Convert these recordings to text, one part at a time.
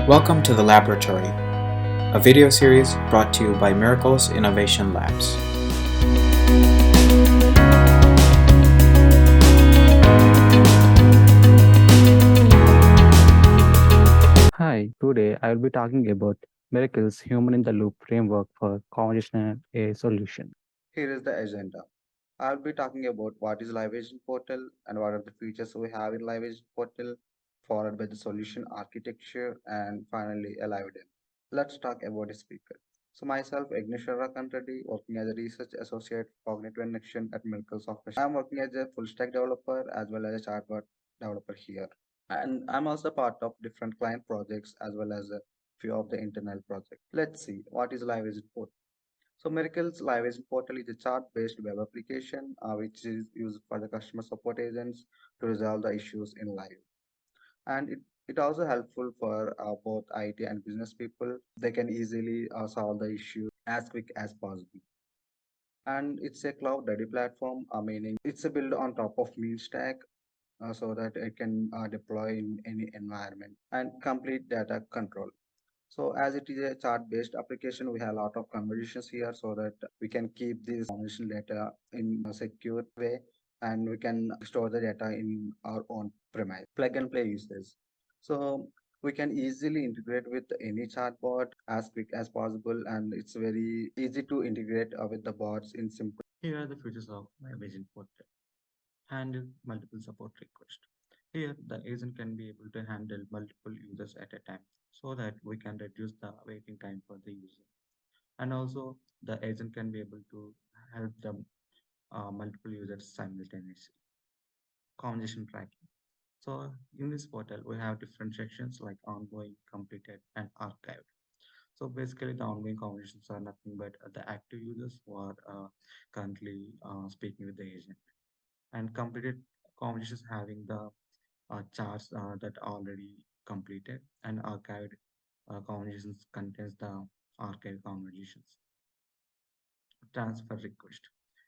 Welcome to the Laboratory, a video series brought to you by Miracles Innovation Labs. Hi, today I will be talking about Miracle's Human in the Loop framework for conversational AI solution. Here is the agenda. I'll be talking about what is Live Agent Portal and what are the features we have in Live Agent Portal, followed by the solution architecture, and finally a live demo. Let's talk about a speaker. So myself, Agneshwara Reddy, working as a research associate cognitive connection at Miracle Software. I'm working as a full stack developer as well as a chatbot developer here. And I'm also part of different client projects as well as a few of the internal projects. Let's see what is Live Agent Portal. So Miracle's Live Agent Portal is a chat-based web application which is used for the customer support agents to resolve the issues in live. And it also helpful for both IT and business people. They can easily solve the issue as quick as possible. And it's a cloud-ready platform, meaning it's a build on top of mean stack so that it can deploy in any environment and complete data control. So as it is a chart-based application, we have a lot of conversations here so that we can keep this conversation data in a secure way and we can store the data in our own premise. Plug and play uses. So we can easily integrate with any chatbot as quick as possible, and it's very easy to integrate with the bots in simple. Here are the features of my agent portal. Handle multiple support requests. Here, the agent can be able to handle multiple users at a time so that we can reduce the waiting time for the user. And also, the agent can be able to help them multiple users simultaneously. Conversation tracking. So in this portal, we have different sections like ongoing, completed, and archived. So basically, the ongoing conversations are nothing but the active users who are currently speaking with the agent, and completed conversations having the charts that already completed, and archived conversations contains the archived conversations. Transfer request.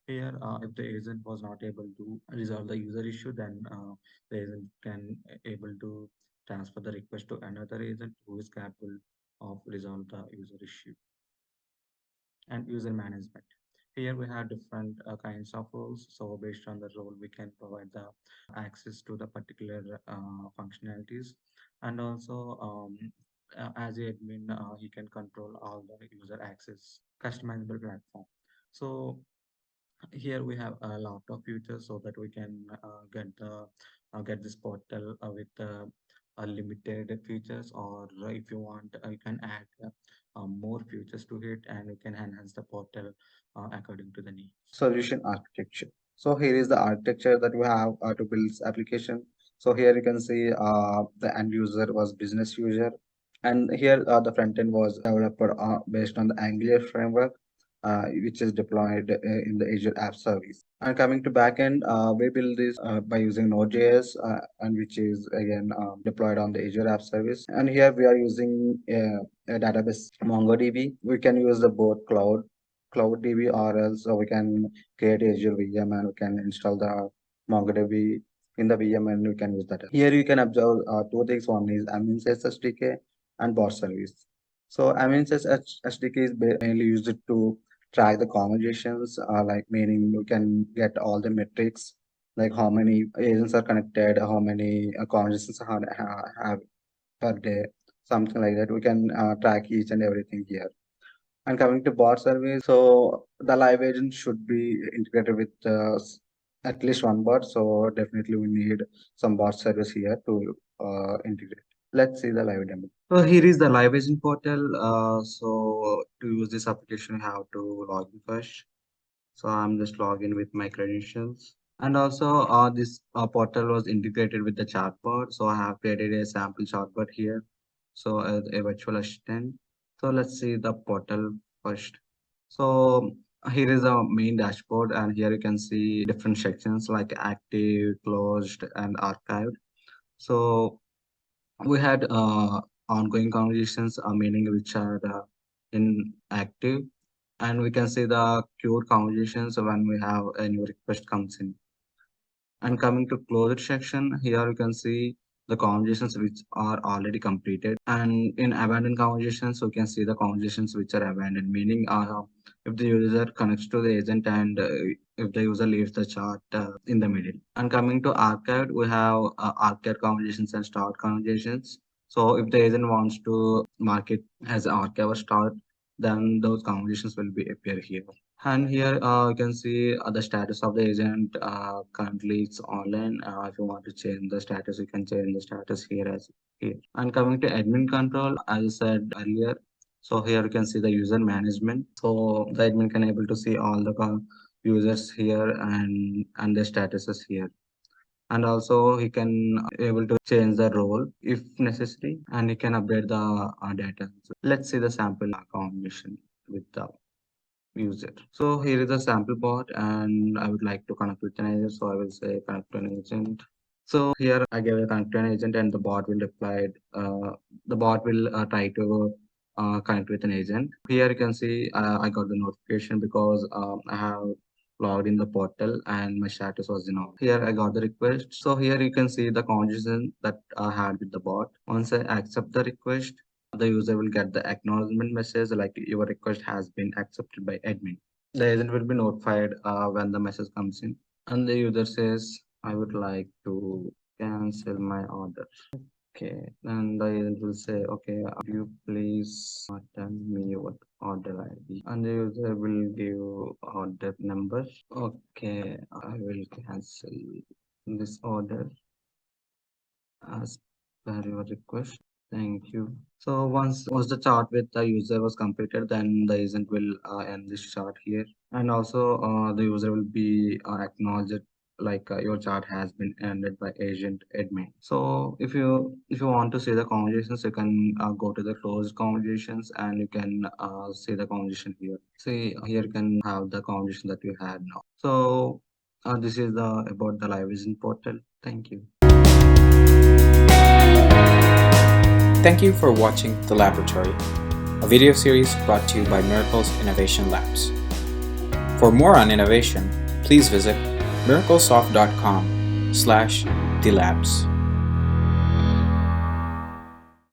Here, if the agent was not able to resolve the user issue, then the agent can able to transfer the request to another agent who is capable of resolve the user issue. And user management. Here we have different kinds of roles. So based on the role, we can provide the access to the particular functionalities. And also as a admin, he can control all the user access. Customizable platform. So here we have a lot of features so that we can get this portal with limited features, or if you want you can add more features to it, and you can enhance the portal according to the needs. Solution architecture. So here is the architecture that we have to build this application. So here you can see the end user was business user, and here the front end was developed based on the Angular framework, which is deployed in the Azure App Service. And coming to backend, we build this by using Node.js, and which is again deployed on the Azure App Service. And here we are using a database MongoDB. We can use the both CloudDB, or else we can create Azure VM and we can install the MongoDB in the VM and we can use that. Here you can observe two things. One is Aminsys SDK and bot service. So Aminsys SDK is mainly used to track the conversations, like meaning you can get all the metrics, like how many agents are connected, how many conversations have per day, something like that. We can track each and everything here. And coming to bot service, so the live agent should be integrated with at least one bot. So definitely we need some bot service here to integrate. Let's see the live demo. So here is the live agent portal. So to use this application, you have to log in first. So I'm just logging with my credentials. And also this portal was integrated with the chatbot. So I have created a sample chatbot here. So a virtual assistant. So let's see the portal first. So here is our main dashboard, and here you can see different sections like active, closed, and archived. So we had ongoing conversations, meaning which are inactive, and we can see the queued conversations when we have a new request comes in. And coming to closed section, here you can see the conversations which are already completed. And in abandoned conversations, we can see the conversations which are abandoned, meaning if the user connects to the agent and if the user leaves the chat in the middle. And coming to archived, we have archived conversations and start conversations. So if the agent wants to mark it as archive or start, then those conversations will be appear here. And here you can see the status of the agent. Currently, it's online. If you want to change the status, you can change the status here as here. And coming to admin control, as I said earlier, so here you can see the user management. So the admin can able to see all the users here and the statuses here. And also he can able to change the role if necessary, and he can update the data. So let's see the sample combination with the user. So here is a sample bot and I would like to connect with an agent. So I will say connect to an agent. So here I give a connect to an agent and the bot will reply. The bot will try to connect with an agent. Here you can see I got the notification because I have logged in the portal and my status was here I got the request. So here you can see the conversation that I had with the bot. Once I accept the request, the user will get the acknowledgement message like your request has been accepted by admin. The agent will be notified when the message comes in, and the user says, I would like to cancel my order. Okay, and the agent will say, okay, could you please tell me what order ID? And the user will give order number. Okay, I will cancel this order as per your request. Thank you. So once the chart with the user was completed, then the agent will end this chart here, and also the user will be acknowledged like your chart has been ended by agent admin. So if you want to see the conversations, you can go to the closed conversations and you can see the conversation here. See here you can have the conversation that you had now. So this is the about the live vision portal. Thank you. Thank you for watching The Laboratory, a video series brought to you by Miracles Innovation Labs. For more on innovation, please visit miraclesoft.com/thelabs.